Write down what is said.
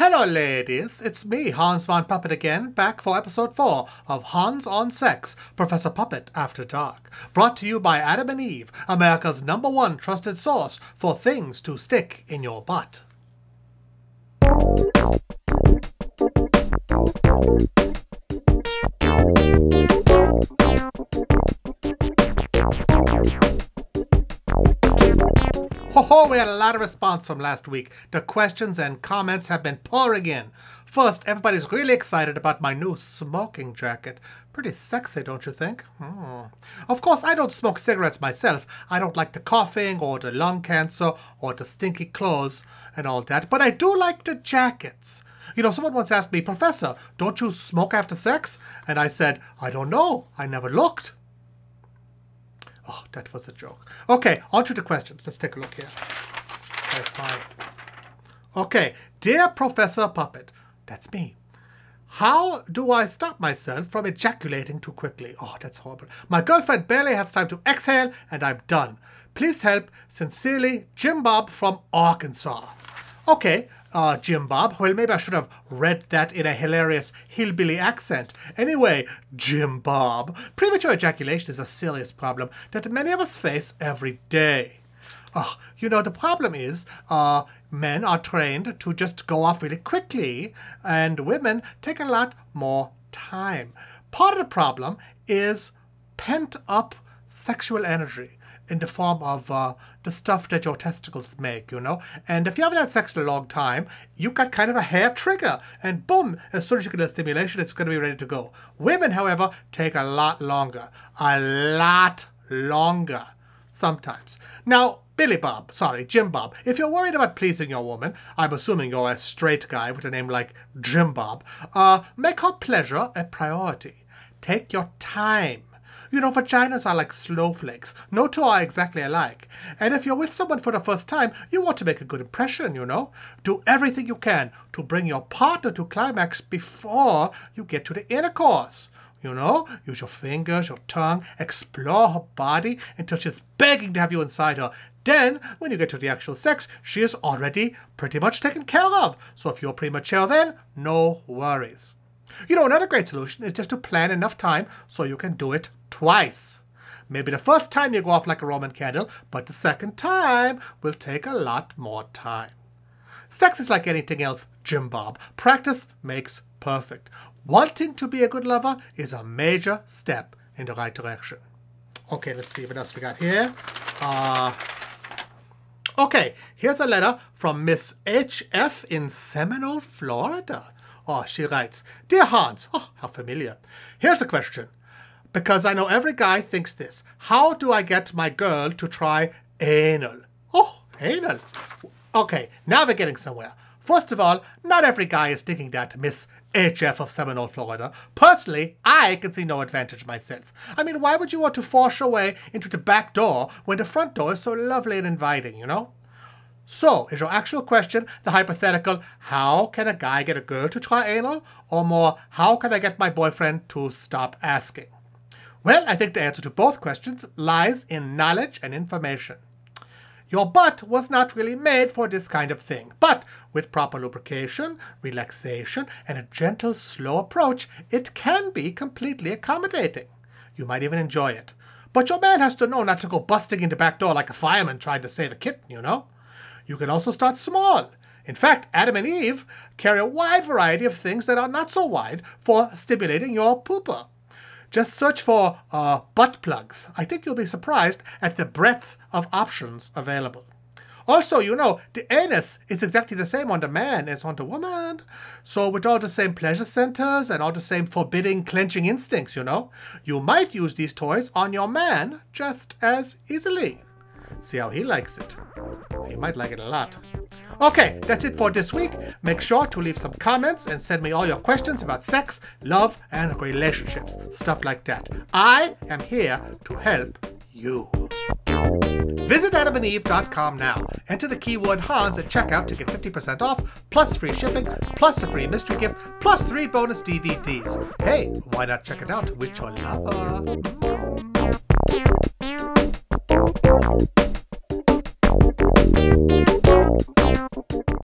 Hello, ladies. It's me, Hans Von Puppet again, back for episode 4 of Hans on Sex, Professor Puppet After Dark. Brought to you by Adam and Eve, America's #1 trusted source for things to stick in your butt. Ho, we had a lot of response from last week. The questions and comments have been pouring in. First, everybody's really excited about my new smoking jacket. Pretty sexy, don't you think? Of course, I don't smoke cigarettes myself. I don't like the coughing or the lung cancer or the stinky clothes and all that, but I do like the jackets. You know, someone once asked me, Professor, don't you smoke after sex? And I said, I don't know. I never looked. Oh, that was a joke. Okay, on to the questions. Let's take a look here. That's mine. Okay, dear Professor Puppet, that's me. How do I stop myself from ejaculating too quickly? Oh, that's horrible. My girlfriend barely has time to exhale, and I'm done. Please help. Sincerely, Jim Bob from Arkansas. Okay, Jim Bob. Well, maybe I should have read that in a hilarious hillbilly accent. Anyway, Jim Bob, premature ejaculation is a serious problem that many of us face every day. You know, the problem is men are trained to just go off really quickly, and women take a lot more time. Part of the problem is pent-up sexual energy in the form of the stuff that your testicles make, you know? And if you haven't had sex in a long time, you've got kind of a hair trigger. And boom, as soon as you get the stimulation, it's going to be ready to go. Women, however, take a lot longer. A lot longer. Sometimes. Now, Jim Bob, if you're worried about pleasing your woman, I'm assuming you're a straight guy with a name like Jim Bob, make her pleasure a priority. Take your time. You know, vaginas are like snowflakes. No two are exactly alike. And if you're with someone for the first time, you want to make a good impression, you know. Do everything you can to bring your partner to climax before you get to the intercourse. You know, use your fingers, your tongue, explore her body until she's begging to have you inside her. Then, when you get to the actual sex, she is already pretty much taken care of. So if you're premature then, no worries. You know, another great solution is just to plan enough time so you can do it twice. Maybe the first time you go off like a Roman candle, but the second time will take a lot more time. Sex is like anything else, Jim Bob. Practice makes perfect. Wanting to be a good lover is a major step in the right direction. Okay, let's see what else we got here. Okay, here's a letter from Miss H.F. in Seminole, Florida. Oh, she writes, Dear Hans, oh, how familiar. Here's a question. Because I know every guy thinks this. How do I get my girl to try anal? Oh, anal. Okay, now we're getting somewhere. First of all, not every guy is thinking that, Miss HF of Seminole, Florida. Personally, I can see no advantage myself. I mean, why would you want to force your way into the back door when the front door is so lovely and inviting, you know? So, is your actual question the hypothetical, how can a guy get a girl to try anal? Or more, how can I get my boyfriend to stop asking? Well, I think the answer to both questions lies in knowledge and information. Your butt was not really made for this kind of thing, but with proper lubrication, relaxation, and a gentle, slow approach, it can be completely accommodating. You might even enjoy it. But your man has to know not to go busting in the back door like a fireman trying to save a kitten, you know? You can also start small. In fact, Adam and Eve carry a wide variety of things that are not so wide for stimulating your pooper. Just search for butt plugs. I think you'll be surprised at the breadth of options available. Also, you know, the anus is exactly the same on the man as on the woman. So with all the same pleasure centers and all the same forbidding clenching instincts, you know, you might use these toys on your man just as easily. See how he likes it. He might like it a lot. Okay, that's it for this week. Make sure to leave some comments and send me all your questions about sex, love, and relationships. Stuff like that. I am here to help you. Visit adamandeve.com now. Enter the keyword Hans at checkout to get 50% off, plus free shipping, plus a free mystery gift, plus 3 bonus DVDs. Hey, why not check it out with your lover?